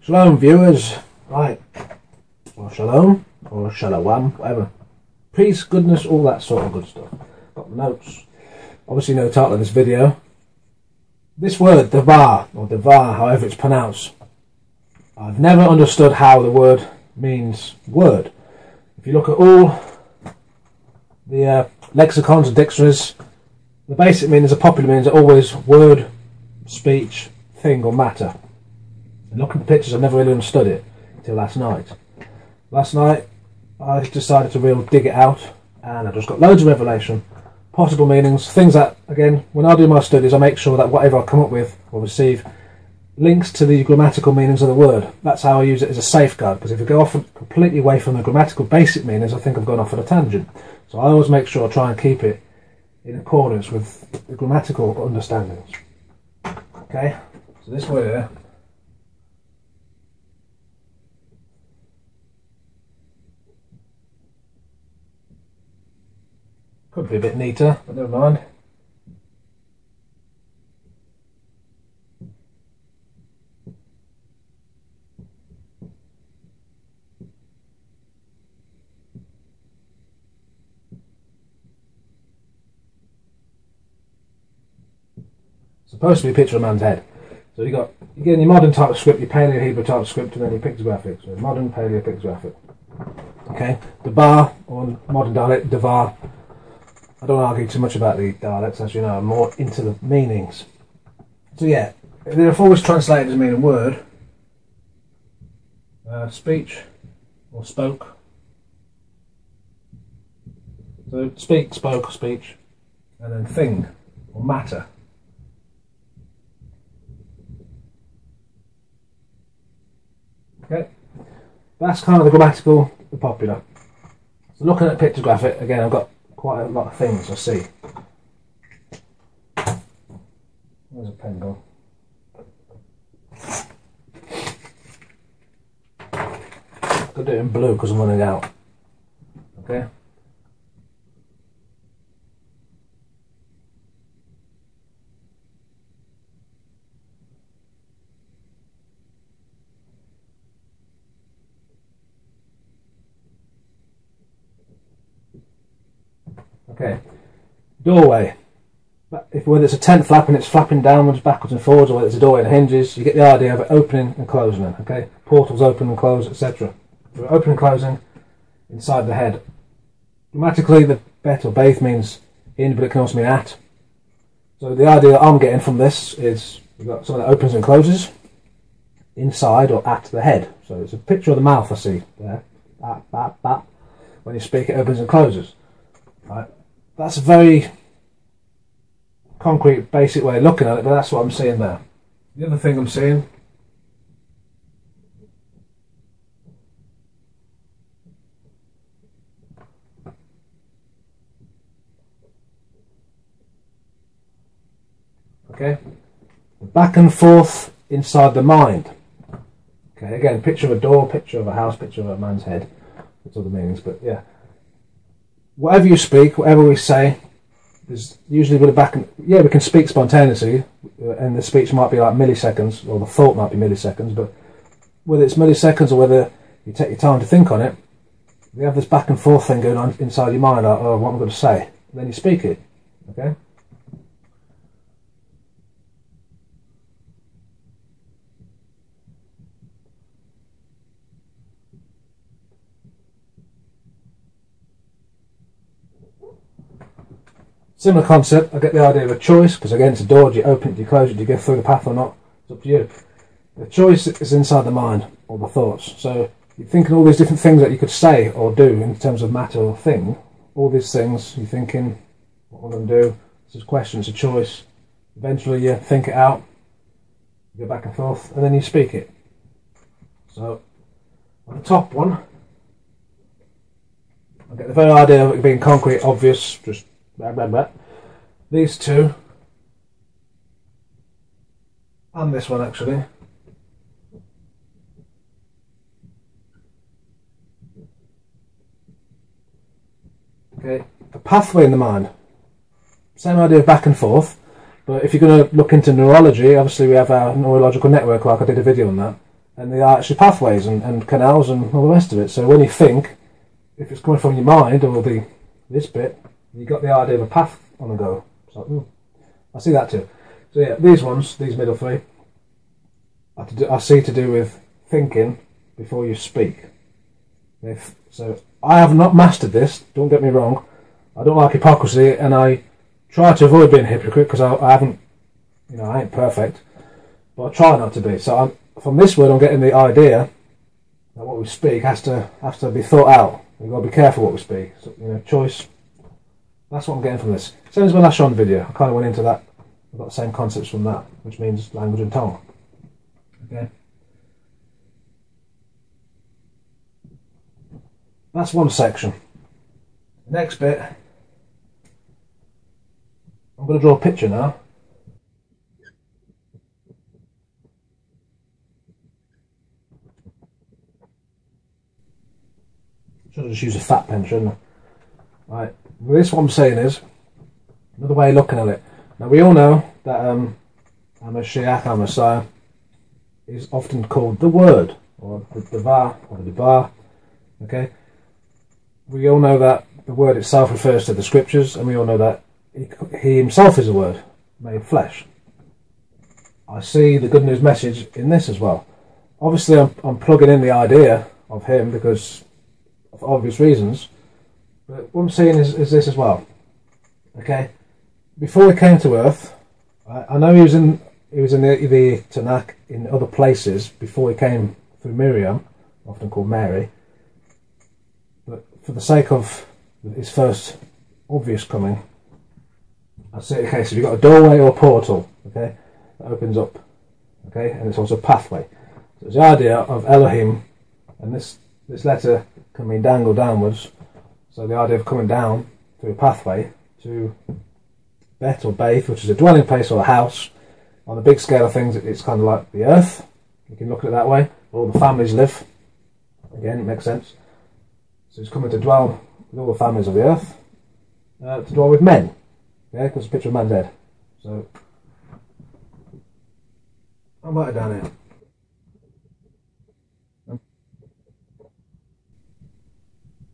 Shalom viewers, right, or shalom, or shalom, whatever. Peace, goodness, all that sort of good stuff. Got the notes. Obviously no title of this video. This word, Dabar, or Davar, however it's pronounced, I've never understood how the word means word. If you look at all the lexicons and dictionaries, the basic meanings, the popular meanings are always word, speech, thing or matter. And looking at the pictures, I've never really understood it until last night. Last night I decided to really dig it out, and I just got loads of revelation, possible meanings, things that, again, when I do my studies, I make sure that whatever I come up with or receive links to the grammatical meanings of the word. That's how I use it as a safeguard, because if I go off completely away from the grammatical basic meanings, I think I've gone off on a tangent. So I always make sure I try and keep it in accordance with the grammatical understandings. Okay, so this word here, could be a bit neater, but never mind. Supposed to be a picture of a man's head. So you get your modern type of script, your Paleo Hebrew type of script, and then your pictographic. So modern Paleo pictographic. Okay, Dabar, or modern dialect, Davar. I don't argue too much about the dialects, as you know, I'm more into the meanings. So yeah, they're always translated as meaning word, speech, or spoke. So speak, spoke, speech, and then thing, or matter. Okay, that's kind of the grammatical, the popular. So looking at pictographic, again, I've got quite a lot of things I see. There's a pen gone. I'll do it in blue because I'm running out. Okay. Okay, doorway. Whether it's a tent flap and it's flapping downwards, backwards and forwards, or whether it's a doorway and hinges, you get the idea of it opening and closing it, okay? Portals open and close, etc. So open and closing inside the head. Grammatically, the bet or bath means in, but it can also mean at. So the idea that I'm getting from this is we've got something that opens and closes inside or at the head. So it's a picture of the mouth I see there. When you speak, it opens and closes. Right. That's a very concrete, basic way of looking at it, but that's what I'm seeing there. The other thing I'm seeing okay, back and forth inside the mind. Okay, again, picture of a door, picture of a house, picture of a man's head. That's other meanings, but yeah. Whatever you speak, whatever we say, there's usually with a back and... Yeah, we can speak spontaneously, and the speech might be like milliseconds, or the thought might be milliseconds, but whether it's milliseconds or whether you take your time to think on it, you have this back and forth thing going on inside your mind, like, oh, what am I going to say? And then you speak it, okay? Similar concept, I get the idea of a choice, because again it's a door, do you open it, do you close it, do you go through the path or not? It's up to you. The choice is inside the mind, or the thoughts. So you're thinking all these different things that you could say or do in terms of matter or thing. All these things, you're thinking, what am I going to do? It's a question, it's a choice. Eventually you think it out, you go back and forth, and then you speak it. So, on the top one, I get the very idea of it being concrete, obvious, just blah, blah, blah. These two, and this one actually, okay, a pathway in the mind. Same idea of back and forth, but if you're going to look into neurology, obviously we have our neurological network, like I did a video on that, and they are actually pathways and canals and all the rest of it. So when you think, if it's coming from your mind or this bit, you got the idea of a path on the go. So I see that too. So yeah, these middle three, I see to do with thinking before you speak. So I have not mastered this, don't get me wrong. I don't like hypocrisy, and I try to avoid being a hypocrite because I haven't, I ain't perfect, but I try not to be. So from this word, I'm getting the idea that what we speak has to be thought out. We've got to be careful what we speak. So, choice. That's what I'm getting from this. Same as my last Sean video. I kind of went into that. I've got the same concepts from that, which means language and tongue. Okay. That's one section. Next bit, I'm going to draw a picture now. Should have just used a fat pen, shouldn't I? Right. This what I'm saying is another way of looking at it. Now we all know that Mashiach, our Messiah, is often called the Word, or the Davar, or the Dabar. Okay. We all know that the word itself refers to the scriptures, and we all know that he himself is a word made flesh. I see the good news message in this as well. Obviously I'm plugging in the idea of him because of obvious reasons, but what I'm saying is this as well. Okay, before he came to earth, I know he was in the Tanakh in other places before he came through Miriam, often called Mary, but for the sake of his first obvious coming, I say, okay, so you've got a doorway or portal, okay, that opens up, okay, and it's also a pathway. So it's the idea of Elohim, and this letter can mean dangle downwards, so the idea of coming down through a pathway to Bet or Baith, which is a dwelling place or a house. On the big scale of things, it's kind of like the earth, you can look at it that way, where all the families live. Again, it makes sense. So he's coming to dwell with all the families of the earth, to dwell with men. Yeah, because it's a picture of man's head. So I'll write it down here.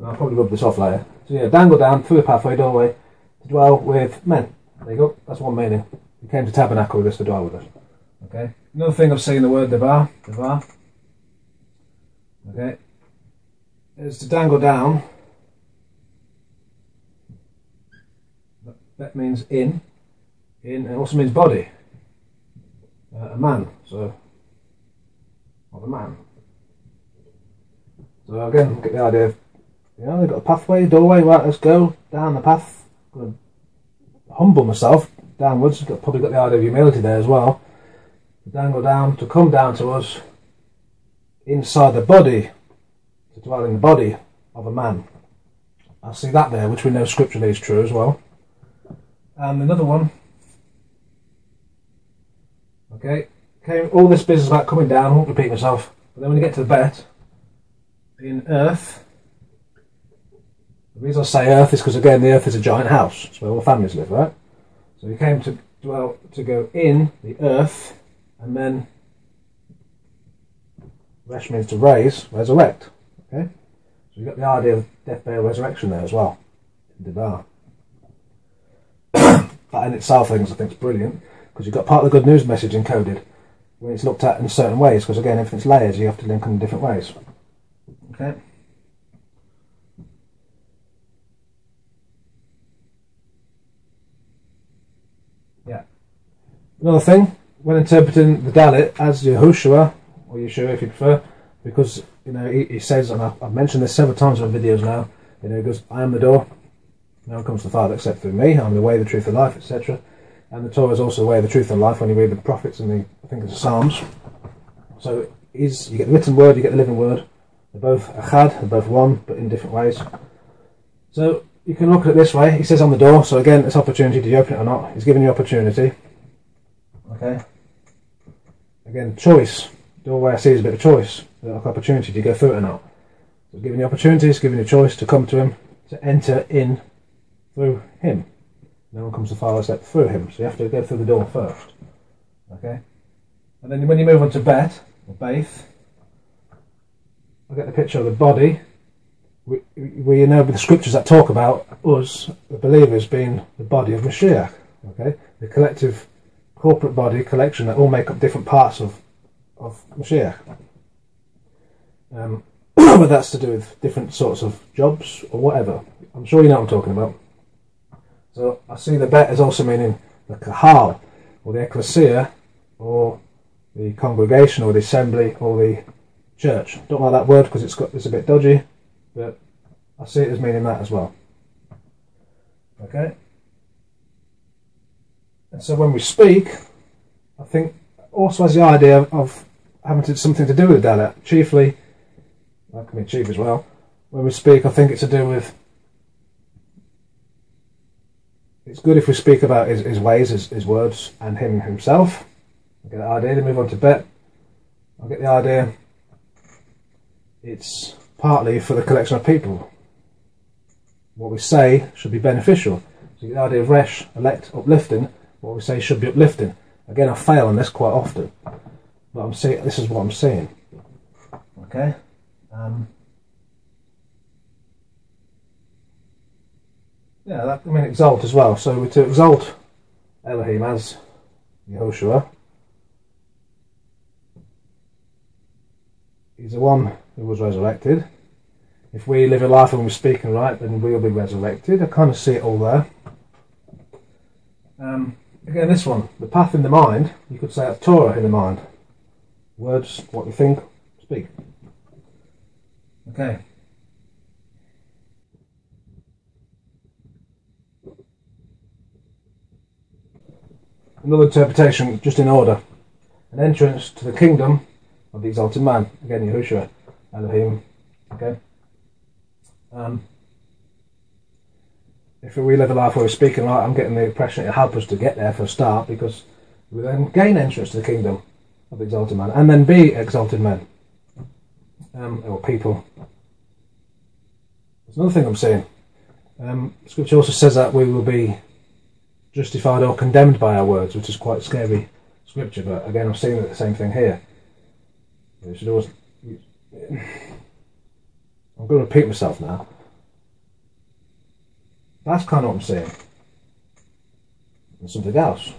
I'll probably rub this off later. So yeah, dangle down through the pathway, doorway, to dwell with men. There you go. That's one meaning. He came to tabernacle with us, to dwell with us. Okay. Another thing of saying the word Davar. Okay. Is to dangle down. That means in, and it also means body. A man, so, of a man. So again, get the idea of, they've got a pathway, doorway, right, let's go down the path. I'm going to humble myself downwards, probably got the idea of humility there as well. To dangle down, to come down to us, inside the body, to dwell in the body of a man. I see that there, which we know scripturally is true as well. And another one, okay, all this business about coming down, I won't repeat myself, but then when you get to the bet, in earth, the reason I say earth is because again the earth is a giant house, it's where all the families live, right? So he came to dwell, to go in the earth, and then resh means to raise, resurrect, okay? So you've got the idea of death, burial, resurrection there as well, Dabar. That in itself I think is brilliant, because you've got part of the good news message encoded when it's looked at in certain ways, because again everything's layers, you have to link them in different ways. Okay. Yeah. Another thing, when interpreting the Dalit as Yehoshua, or Yeshua if you prefer, because he says, and I've mentioned this several times in my videos now, he goes, I am the door. No one comes to the Father except through me. I'm the way, the truth, and life, etc. And the Torah is also the way, the truth, and life when you read the prophets and I think it's the Psalms. So you get the written word, you get the living word. They're both achad, they're both one, but in different ways. So you can look at it this way. He says on the door, so again, it's opportunity. Do you open it or not? He's giving you opportunity. Okay. Again, choice. Doorway I see is a bit of choice. Like opportunity. Do you go through it or not? So giving you opportunity, he's giving you a choice to come to him, to enter in through him. No one comes to the Father except through him. So you have to go through the door first. Okay? And then when you move on to Bet, or Baith, I get the picture of the body. We know the scriptures that talk about us, the believers, being the body of Mashiach. Okay, the collective, corporate body collection that all make up different parts of Mashiach. Whether that's to do with different sorts of jobs or whatever. I'm sure you know what I'm talking about. So I see the bet as also meaning the kahal, or the ecclesia, or the congregation, or the assembly, or the church. Don't like that word because it's a bit dodgy, but I see it as meaning that as well. Okay? And so when we speak, I think also has the idea of having something to do with Dabar. Chiefly, that can be chief as well. When we speak, I think it's to do with, it's good if we speak about his ways, his words, and him himself. I get the idea. To move on to bet, I get the idea it's partly for the collection of people. What we say should be beneficial. So you get the idea of resh, elect, uplifting. What we say should be uplifting. Again, I fail on this quite often, but I'm saying this is what I'm saying. Okay. Yeah, that, I mean exalt as well. So we're to exalt Elohim as Yehoshua. He's the one who was resurrected. If we live a life and we're speaking right, then we'll be resurrected. I kind of see it all there. Again, this one, the path in the mind, you could say that's Torah in the mind. Words, what we think, speak. Okay. Another interpretation, just in order. An entrance to the kingdom of the exalted man. Again, Yehoshua, Elohim. Okay. If we live a life where we're speaking right, I'm getting the impression it'll help us to get there for a start, because we then gain entrance to the kingdom of the exalted man, and then be exalted men, or people. There's another thing I'm saying. Scripture also says that we will be justified or condemned by our words, which is quite scary scripture, but again I'm seeing the same thing here. You should always, I'm going to repeat myself now. That's kind of what I'm saying. And something else.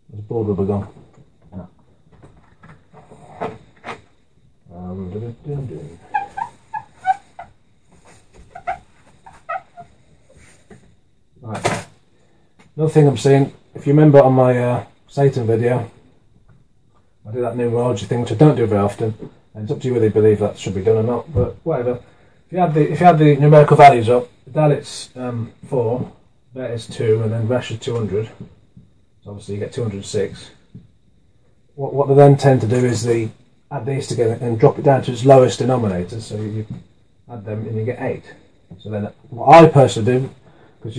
There's a board rubber gone. Yeah. Right. Another thing I'm saying, if you remember on my Satan video, I do that numerology thing, which I don't do very often, and it's up to you whether you believe that should be done or not, but whatever. If you had the numerical values up, Dalit's 4, Bet is 2, and then Resh is 200. So obviously you get 206. What they then tend to do is they add these together and drop it down to its lowest denominator. So you add them and you get 8. So then what I personally do, because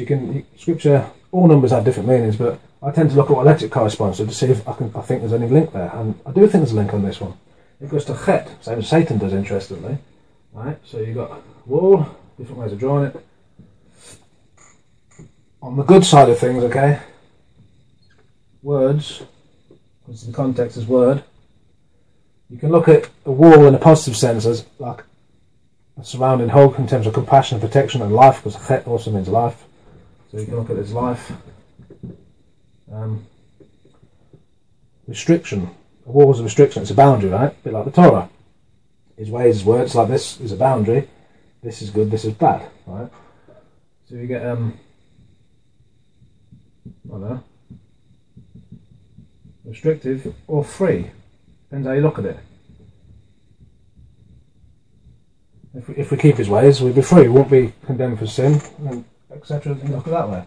Scripture, all numbers have different meanings, but I tend to look at what letter it corresponds to see if I think there's any link there. And I do think there's a link on this one. It goes to Chet, same as Satan does, interestingly. Right, so you've got wall, different ways of drawing it. On the good side of things, okay, words, because the context is word, you can look at a wall in a positive sense as like a surrounding hug in terms of compassion and protection and life, because Chet also means life. So you can look at it as life. Restriction. A wall is a restriction, it's a boundary, right? A bit like the Torah. His ways, his words, like this is a boundary. This is good, this is bad, right? So you get, I don't know, restrictive or free. Depends how you look at it. If we keep his ways, we'll be free. We won't be condemned for sin, and etc. You look at it that way.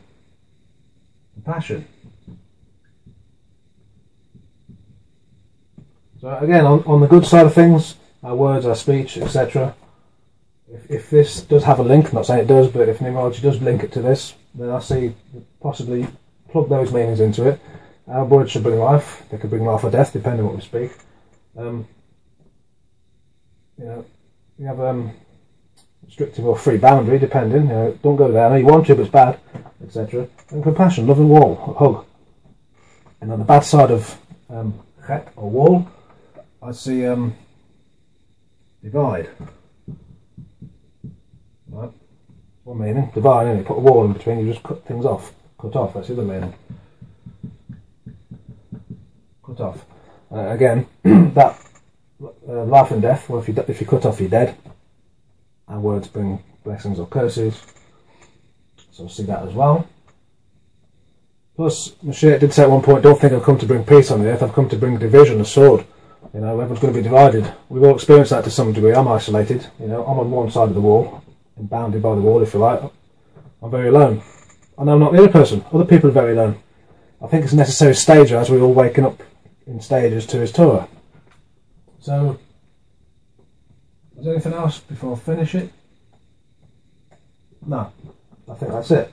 Compassion. So again, on the good side of things, our words, our speech, etc. If this does have a link, I'm not saying it does, but if numerology does link it to this, then I see possibly plug those meanings into it. Our words should bring life. They could bring life or death, depending on what we speak. You know, you have restrictive or free boundary, depending. You know, don't go there. I know you want to, but it's bad, etc. And compassion, love and wall, hug. And on the bad side of chet or wall, I see divide. Right. One meaning. Divide, and you put a wall in between, you just cut things off. Cut off, that's the other meaning. Cut off. Again, that life and death, well, if you cut off, you're dead. And words bring blessings or curses. So see that as well. Plus, Mashiach did say at one point, don't think I've come to bring peace on the earth, I've come to bring division, a sword. You know, everyone's going to be divided. We've all experienced that to some degree. I'm isolated, you know, I'm on one side of the wall, and bounded by the wall, if you like. I'm very alone. I know I'm not the other person. Other people are very alone. I think it's a necessary stage as we're all waking up in stages to his Torah. So, is there anything else before I finish it? No, I think that's it.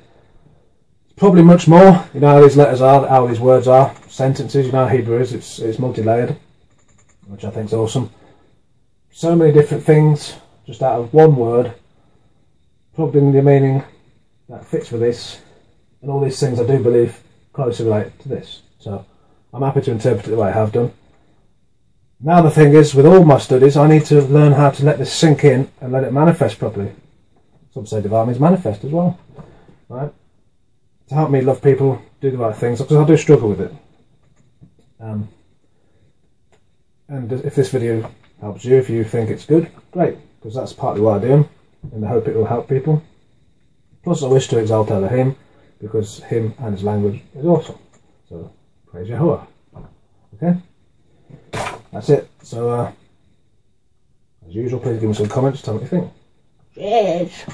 Probably much more. You know how these letters are, how these words are, sentences. You know how Hebrew is. It's multi-layered, which I think is awesome. So many different things, just out of one word, plugged in the meaning that fits with this, and all these things I do believe closely relate to this. So I'm happy to interpret it the way I have done. Now the thing is, with all my studies, I need to learn how to let this sink in and let it manifest properly. Some say Davar means manifest as well, right? To help me love people, do the right things, because I do struggle with it. And if this video helps you, if you think it's good, great, because that's partly why I do them, in the hope it will help people. Plus I wish to exalt Elohim, because him and his language is awesome. So, praise Yahuwah. Okay? That's it. So, as usual, please give me some comments, tell me what you think. Cheers!